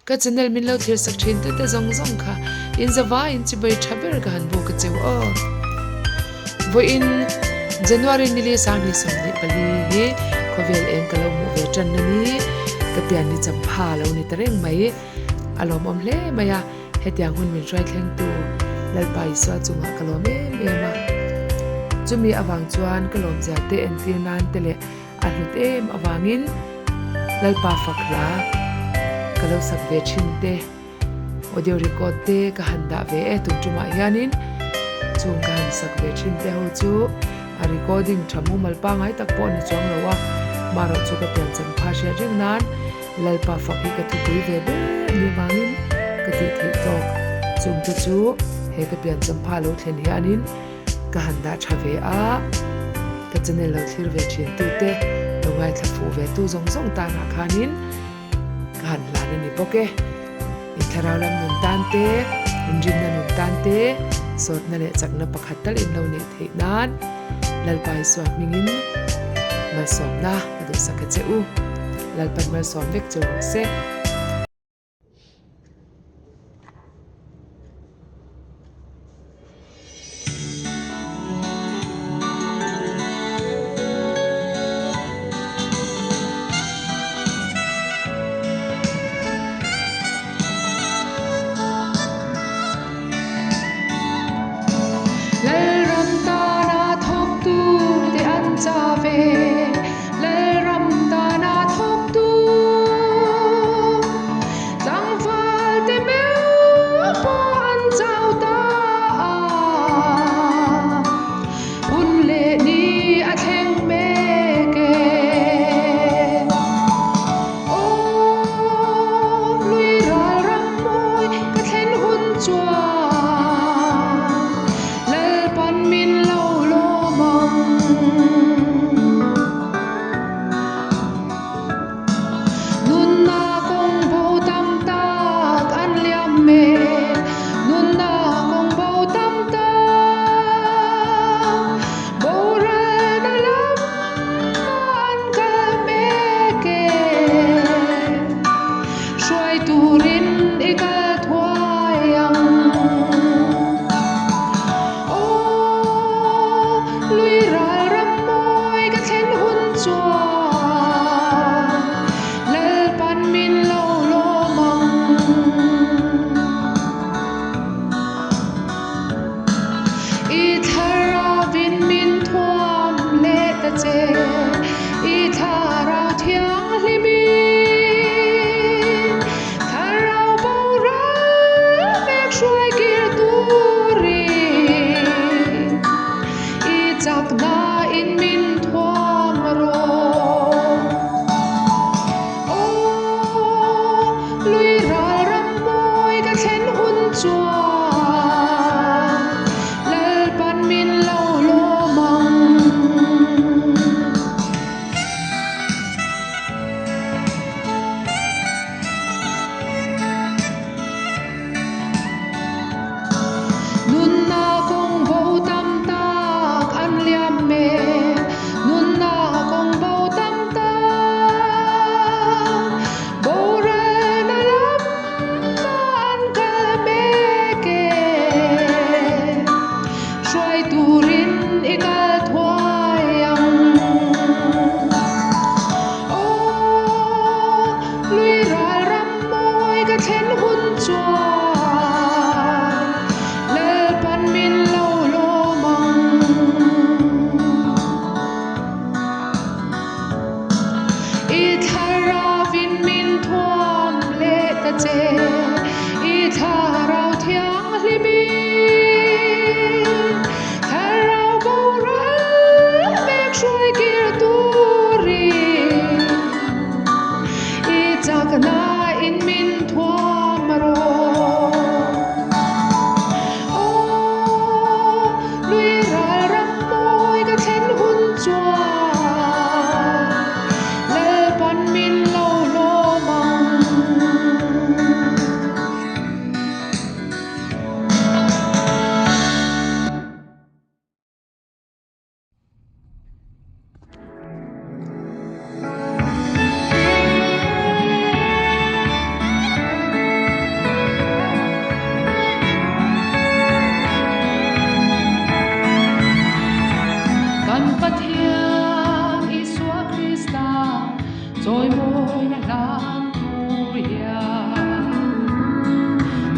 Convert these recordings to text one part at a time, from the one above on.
ka channel min lo thir sak thin te zong zong kha in zawa in chi bai thaber ka han bo ka cheu o vo in January nili sang ni som ni pali hi khovel eng kalo mu ve tan ni ka pian ni cham pha lo ni tareng mai alom om hle maya hetiang hun min trai thleng tu lalpai swa chunga kalom me ma chumi awang chuan kalom ja te en tir nan tele ahlut em awangin lalpa fakla kalo sak ve thin te audio record te ka handa ve e tum tuma hianin chung kan sak ve thin te ho chu a recording thamu malpa ngai tak po ni chuang lowa maro chu ka pian chan pha sha jeng nan lalpa fakhi ka thu pui ve be ni wangin ka ti thei tok chung tu chu he ka pian chan pha lo thlen hianin ka handa thave a ka channel lo thir ve thin tu te lo ngai thla fu ve tu zong zong ta na khanin ka han la ni poke in tharau lam nun tan te in rin na nun tan te sot na le chak na pakhat tal in lo ne thei nan lalpai swa mingin mal som na du sakha cheu lalpan mal som vek chu se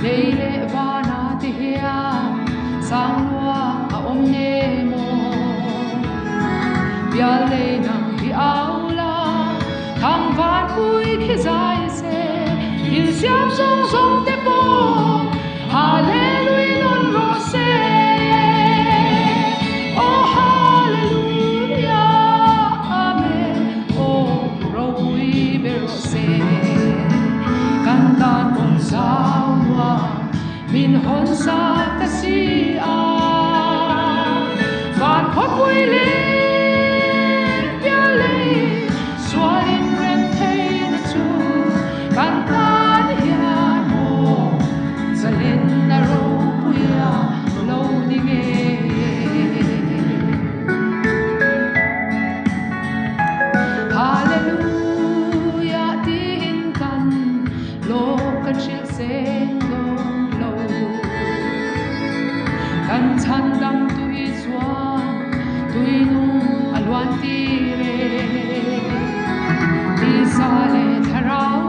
leile vana ti hia sang lua a om ne mo bia le nang hi aula thang van pui khi zai se il siam song song te po hallelujah non ro se oh hallelujah amen oh ro pui be ro se cantan con salwa min hon sa ta si a van khop pui le bia le swalin rem thei na chu cantan hian mo zalen na ro puya lo ni nge hallelujah tin kan lo kan shil sen dong lo kan chan dam tui chuan tui nung alwan ti re ti sa le tharau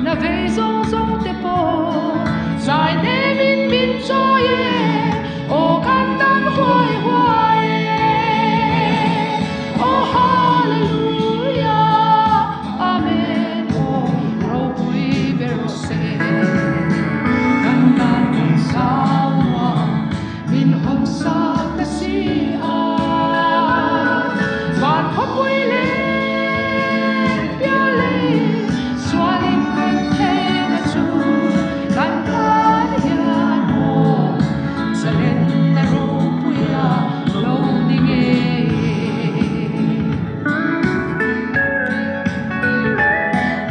na ve zong zong te po sai ne min cho ye o kan tan hoi hoi oh hallelujah amen oh ro pui be ro se kan tan con salwa min hom sa ta si a van khop pui le bia le swalin ren thei na chu kan tan hian mo zalen na ro puya lo ni nge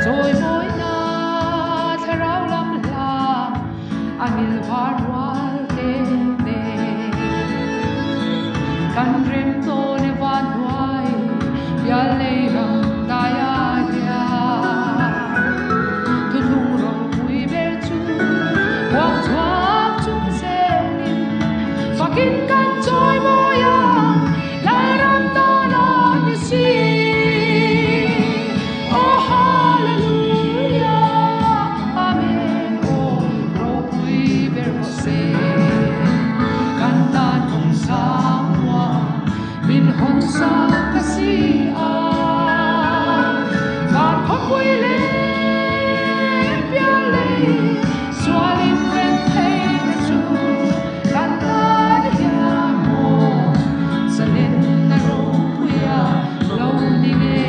rồi mỗi na tharau lam la anil var wal te te kan rem to ne van wai ya le ram ta ya ya tu lung ro pui ber chu wang chuak chung se nin fakin kan choi mo ya lai ram ta na ni si oh hallelujah amen oh ro pui ber se cantan con salwa min hon sa ta si a van khop pui le bia le swalin ren thei na chu cantan hian mo zalen na ro puya lo ni nge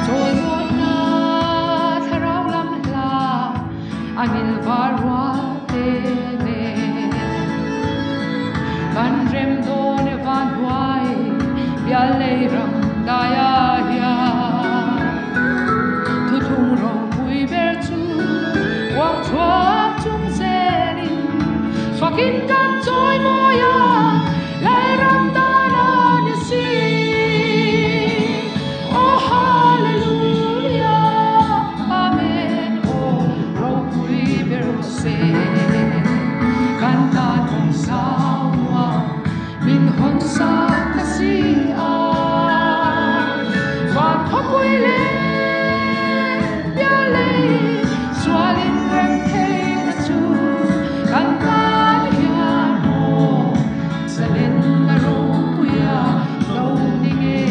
rồi mỗi na tharau lam la anil var wal te le kan rem do ne van huai bia le ram da ya ya tu thung ro pui ber chu wang chuak chung se nin fakin kan choi mo ya lai ram ta na ni si oh hallelujah amen oh ro pui ber se cantan con salwa min hon sa ta si a van khop pui le bia le swalin rem thei na chu cantan hian mo zalen na ro puya lo ni nge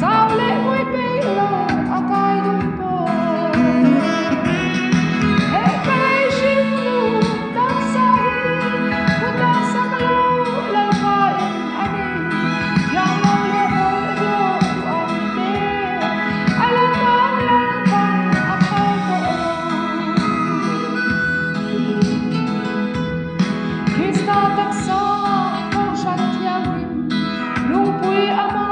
Tao lệ mũi bê lô a cai đun bò e kai shim lu tak sai puta sang lu lal kai ani yang lo le ho do am te alam kan a kai ko Krista tak sa ko shat yang lung pui ama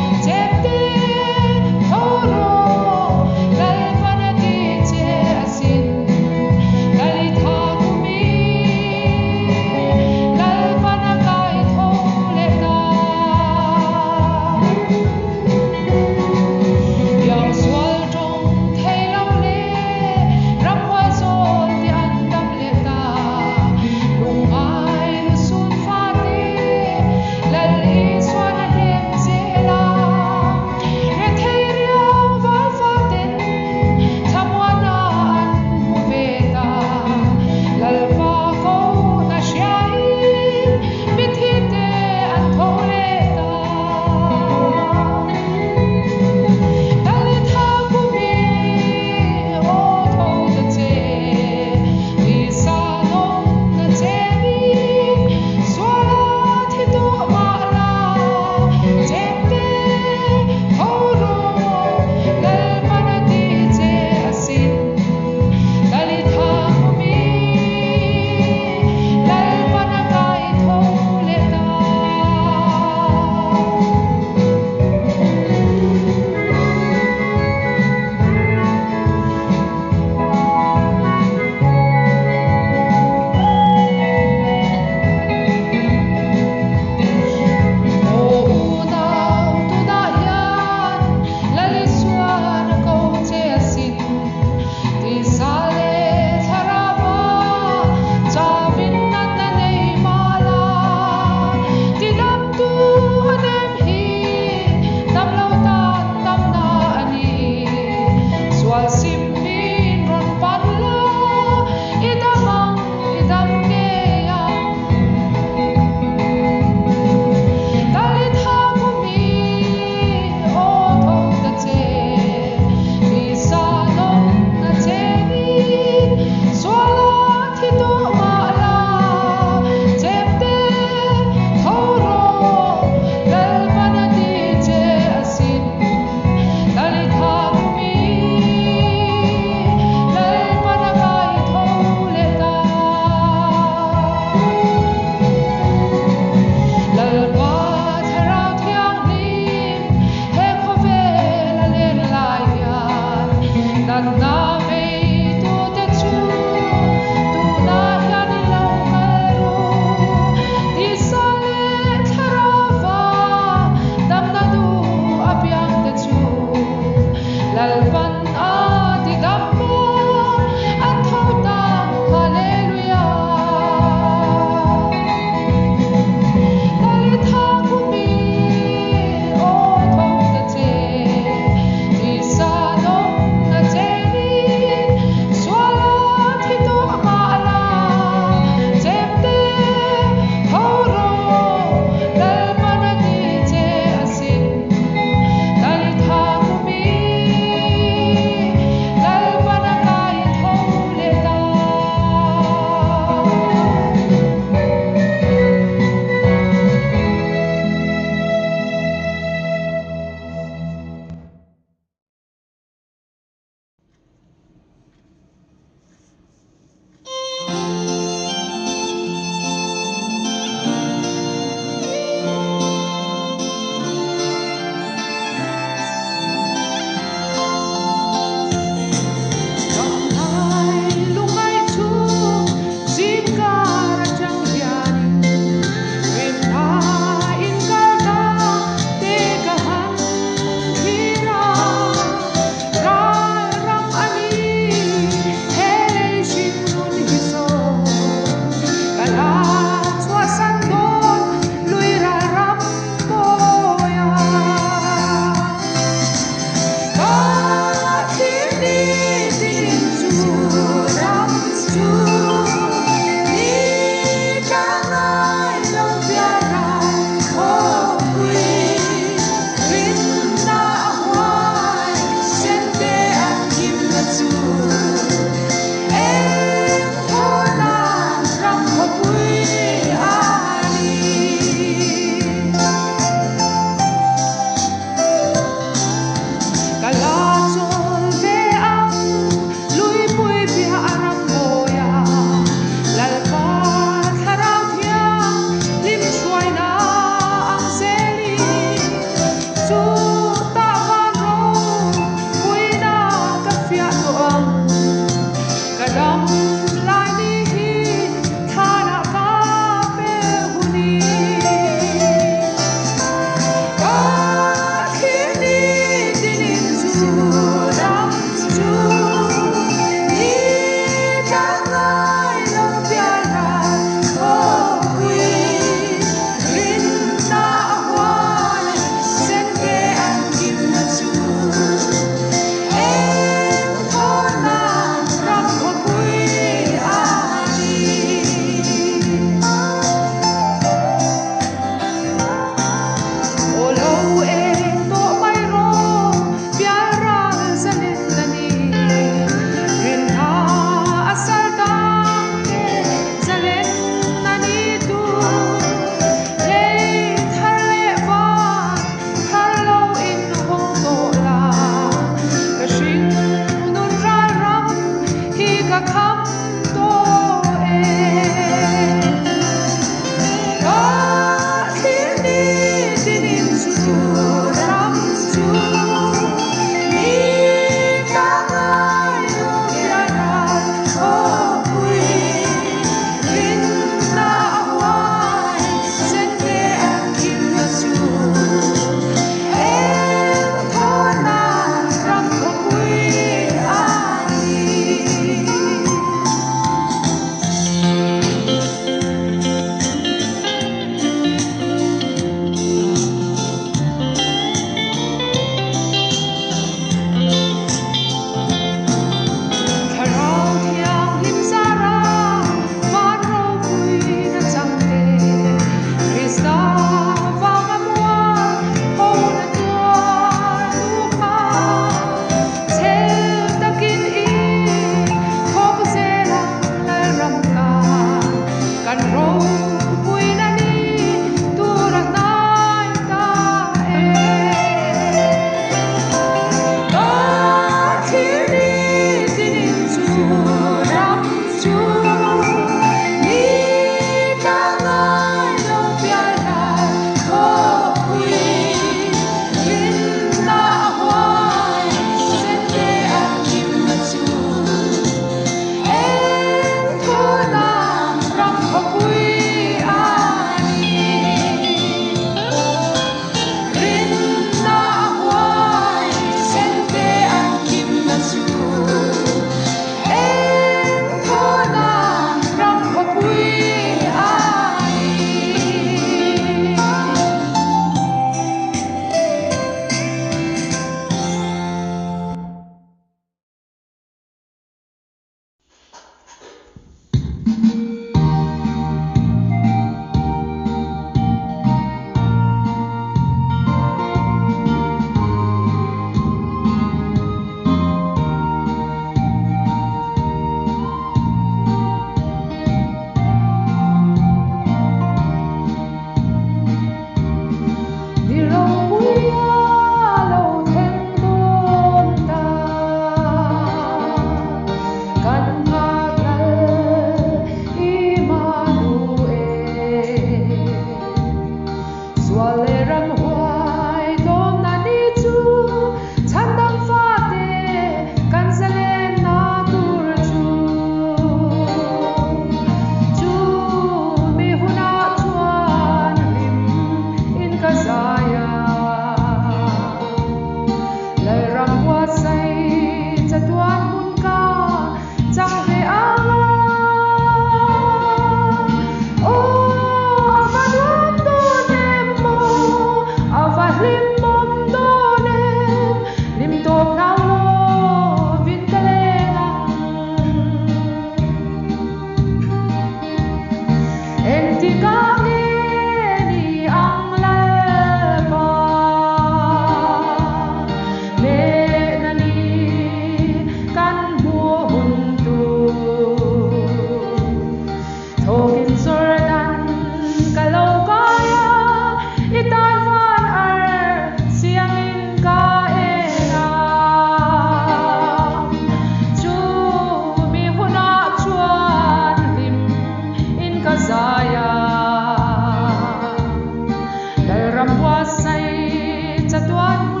wan